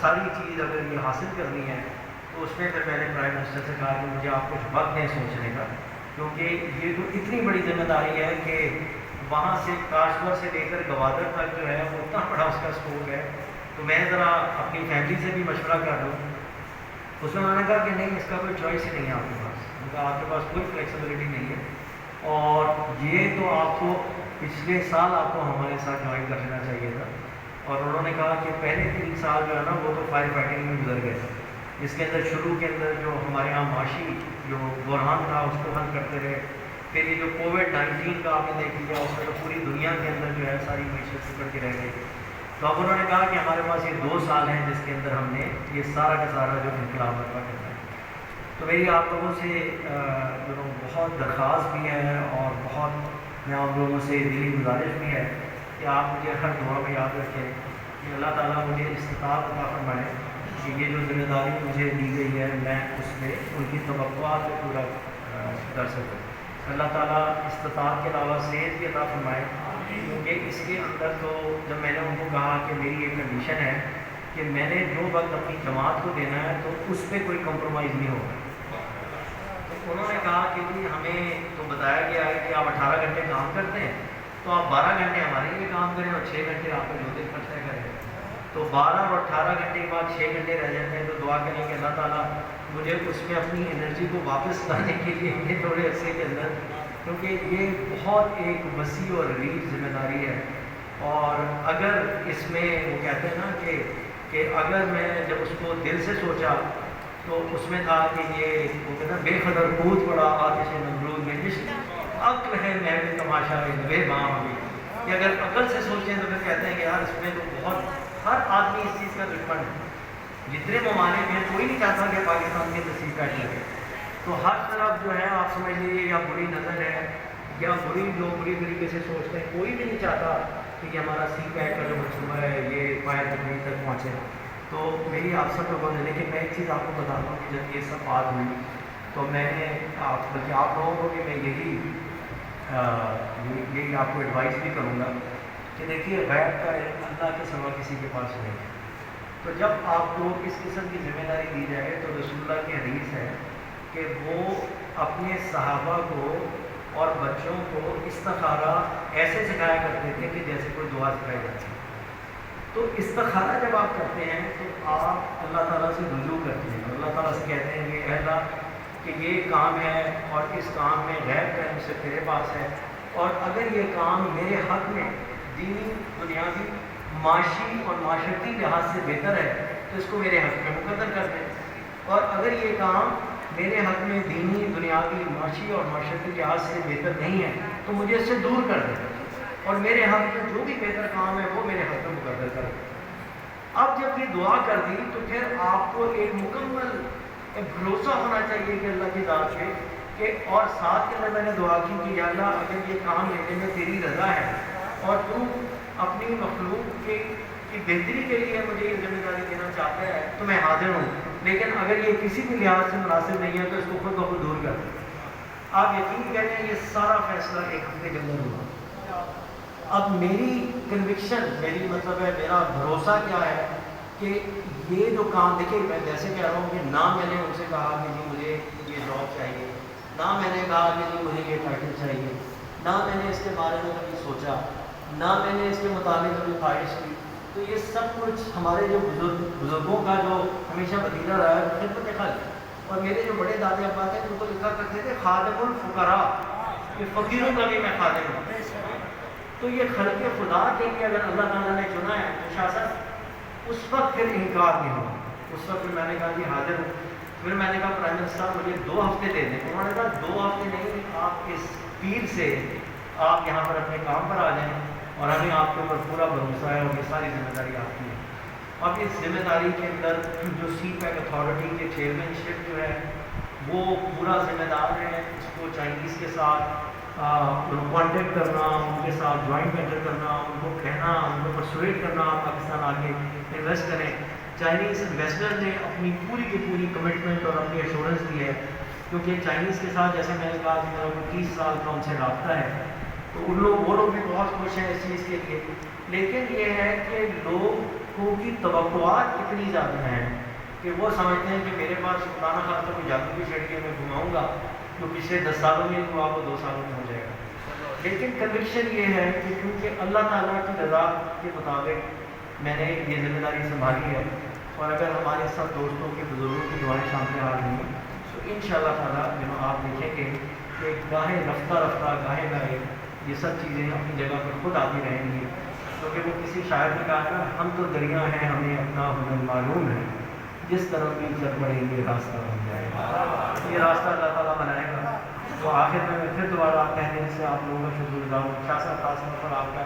ساری چیز اگر یہ حاصل کرنی ہے تو اس میں پھر میں نے پرائم منسٹر سے کہا کہ مجھے آپ کچھ وقت دیں سوچنے کا، کیونکہ یہ تو اتنی بڑی ذمہ داری ہے کہ وہاں سے کاشور سے لے کر گوادر تک جو ہے وہ اتنا بڑا اس کا اسکوپ ہے. تو میں ذرا اپنی فیملی سے بھی مشورہ کر لوں. اس میں انہوں نے کہا کہ نہیں، اس کا کوئی چوائس ہی نہیں ہے آپ کے پاس، ان کا آپ کے پاس کوئی فلیکسیبلٹی نہیں ہے، اور یہ تو آپ کو پچھلے سال آپ کو ہمارے ساتھ جوائن کر لینا چاہیے تھا. اور انہوں نے کہا کہ پہلے 3 سال جو ہے نا وہ تو فائر فائٹنگ میں گزر گئے، جس کے اندر شروع کے اندر جو ہمارے یہاں معاشی جو بحران تھا اس کو حل کرتے رہے. پھر یہ جو کووڈ-19 کا آپ نے دیکھ لیا، اس میں تو پوری دنیا کے اندر جو ہے ساری معیشت پکڑ کے رہ گئی. تو اب انہوں نے کہا کہ ہمارے پاس یہ 2 سال ہیں جس کے اندر ہم نے یہ سارا کا سارا جو انقلاب برپا کرنا ہے. تو میری آپ لوگوں سے بہت درخواست بھی ہے اور بہت میں آپ لوگوں سے دلی گزارش بھی ہے کہ آپ مجھے ہر دعا میں یاد رکھیں کہ اللہ تعالیٰ مجھے استطاعت عطا فرمائے کہ یہ جو ذمہ داری مجھے دی گئی ہے میں اس میں ان کی توقعات کو پورا کر سکوں. اللہ تعالیٰ استطاعت کے علاوہ صحت بھی عطا فرمائے، کیونکہ اس کے اندر تو جب میں نے ان کو کہا کہ میری ایک کنڈیشن ہے کہ میں نے جو وقت اپنی جماعت کو دینا ہے تو اس پہ کوئی کمپرومائز نہیں ہوگا. تو انہوں نے کہا کہ جی ہمیں تو بتایا گیا ہے کہ آپ 18 گھنٹے کام کرتے ہیں تو آپ 12 گھنٹے ہمارے لیے کام کریں اور 6 گھنٹے آپ کا جو دن خرچہ کریں. تو 12 اور 18 گھنٹے کے بعد 6 گھنٹے رہ جاتے ہیں. تو دعا کریں کہ اللہ تعالیٰ مجھے اس میں اپنی انرجی کو واپس لانے کے لیے یہ تھوڑے عرصے کے اندر، کیونکہ یہ بہت ایک وسیع اور عریض ذمہ داری ہے. اور اگر اس میں وہ کہتے ہیں نا کہ اگر میں جب اس کو دل سے سوچا تو اس میں تھا کہ یہ وہ کہتے ہیں بے قدر کود پڑا آتش نمرود میں عشق عقل ہے میں بھی تماشا بے بام ہوئی. کہ اگر عقل سے سوچیں تو پھر کہتے ہیں کہ یار اس میں تو بہت ہر آدمی اس چیز کا دشمن ہے. جتنے ممالک ہیں کوئی نہیں چاہتا کہ پاکستان کی تصویر کاٹ لگے. تو ہر طرف جو ہے آپ سمجھ لیجیے یا بری نظر ہے یا بری طریقے سے سوچتے ہیں. کوئی بھی نہیں چاہتا کہ ہمارا سی پیک کا جو منصوبہ ہے یہ فائر تکمیل تک پہنچے. تو میری آپ سب لوگوں نے، لیکن میں ایک چیز آپ کو بتاتا ہوں کہ جب یہ سب بات ہوئی تو میں نے بلکہ آپ لوگوں کو بھی میں یہی آپ کو ایڈوائس بھی کروں گا کہ دیکھیے غیب کا علم اللہ کے سوا کسی کے پاس نہیں ہے. تو جب آپ کو اس قسم کی ذمہ داری دی جائے تو رسول اللہ کی حدیث ہے کہ وہ اپنے صحابہ کو اور بچوں کو استخارہ ایسے سکھایا کرتے تھے کہ جیسے کوئی دعا سکھائی جاتی ہے. تو استخارہ جب آپ کرتے ہیں تو آپ اللہ تعالیٰ سے رجوع کرتے ہیں، اللہ تعالیٰ سے کہتے ہیں کہ اے اللہ کہ یہ کام ہے اور اس کام میں غیب کا علم سے تیرے پاس ہے، اور اگر یہ کام میرے حق میں دینی بنیادی معاشی اور معاشرتی لحاظ سے بہتر ہے تو اس کو میرے حق میں مقدر کر دیں، اور اگر یہ کام میرے حق میں دینی بنیادی معاشی اور معاشرتی لحاظ سے بہتر نہیں ہے تو مجھے اس سے دور کر دیں، اور میرے حق میں جو بھی بہتر کام ہے وہ میرے حق میں مقدر کر دیں. اب جب یہ دعا کر دی تو پھر آپ کو ایک مکمل بھروسہ ہونا چاہیے کہ اللہ کی ذات پہ کہ، اور ساتھ کے اندر میں نے دعا کی کہ یا اللہ اگر یہ کام لینے میں تیری رضا ہے اور تو اپنی مخلوق کی بہتری کے لیے مجھے یہ ذمہ داری دینا چاہتا ہے تو میں حاضر ہوں، لیکن اگر یہ کسی بھی لحاظ سے مناسب نہیں ہے تو اس کو خود بخود دور کر دیں. آپ یقین کریں یہ سارا فیصلہ ایک ہفتے کے اندر ہوا. اب میری کنوکشن، میری مطلب ہے میرا بھروسہ کیا ہے کہ یہ جو کام، دیکھیے میں جیسے کہہ رہا ہوں کہ نہ میں نے ان سے کہا کہ جی مجھے یہ جاب چاہیے، نہ میں نے کہا کہ جی مجھے یہ ٹائٹل چاہیے، نہ میں نے اس کے بارے میں کبھی سوچا، نہ میں نے اس کے مطابق کبھی خواہش کی. تو یہ سب کچھ ہمارے جو بزرگوں کا جو ہمیشہ وتیرہ رہا ہے خدمت خلق. اور میرے جو بڑے دادے ابا تھے ان کو لکھا کرتے تھے خادم الفقراء، کہ فقیروں کا بھی میں خادم ہوں. تو یہ خلق خدا کے لیے اگر اللہ تعالیٰ نے چنا ہے تو شاید اس وقت پھر انکار نہیں ہوا. اس وقت پھر میں نے کہا کہ حاضر ہوں. پھر میں نے کہا پرائم منسٹر صاحب مجھے 2 ہفتے دے دیں. انہوں نے کہا 2 ہفتے نہیں، آپ اس پیر سے آپ یہاں پر اپنے کام پر آ جائیں اور ہمیں آپ کے اوپر پورا بھروسہ ہے اور یہ ساری ذمہ داری آپ کی ہے. اب اس ذمہ داری کے اندر جو سی پیک اتھارٹی کے چیئرمین شپ جو ہے وہ پورا ذمہ دار ہے. اس کو چائنیز کے ساتھ کانٹیکٹ کرنا، ان کے ساتھ جوائنٹ وینچر کرنا، ان کو کہنا، ان کو پرسویٹ کرنا پاکستان آگے انویسٹ کریں. چائنیز انویسٹر نے اپنی پوری کی پوری کمٹمنٹ اور اپنی ایشورنس دی ہے، کیونکہ چائنیز کے ساتھ جیسے میں نے کہا کہ میرا 30 سال کا ان سے رابطہ ہے. تو وہ لوگ بھی بہت خوش ہیں اس چیز کے لیے. لیکن یہ ہے کہ لوگوں کی توقعات اتنی زیادہ ہیں کہ وہ سمجھتے ہیں کہ میرے پاس مولانا خاص کوئی جادو کی چھڑی ہے میں گھماؤں گا جو پچھلے 10 سالوں میں ہوا وہ 2 سالوں میں ہو جائے گا. لیکن کنوکشن یہ ہے کہ کیونکہ اللہ تعالیٰ کی رضا کے مطابق میں نے یہ ذمہ داری سنبھالی ہے اور اگر ہمارے سب دوستوں کے بزرگوں کی دعائیں سامنے آ رہی ہیں تو انشاءاللہ تعالیٰ جب آپ دیکھیں گے کہ گاہے رفتہ رفتہ گاہے گاہے یہ سب چیزیں اپنی جگہ پر خود آتی رہیں گی. کیونکہ وہ کسی شاعر نے کہا تھا ہم تو دریا ہیں ہمیں اپنا ہنر معلوم ہے جس طرح بھی چل پڑیں گے راستہ بن جائے گا. یہ راستہ اللہ تعالیٰ بنائے گا. تو آخر میں پھر دوبارہ آپ کہنے سے آپ لوگوں کا شکر گزار ہوں. شاہ صاحب خاص طور پر آپ کا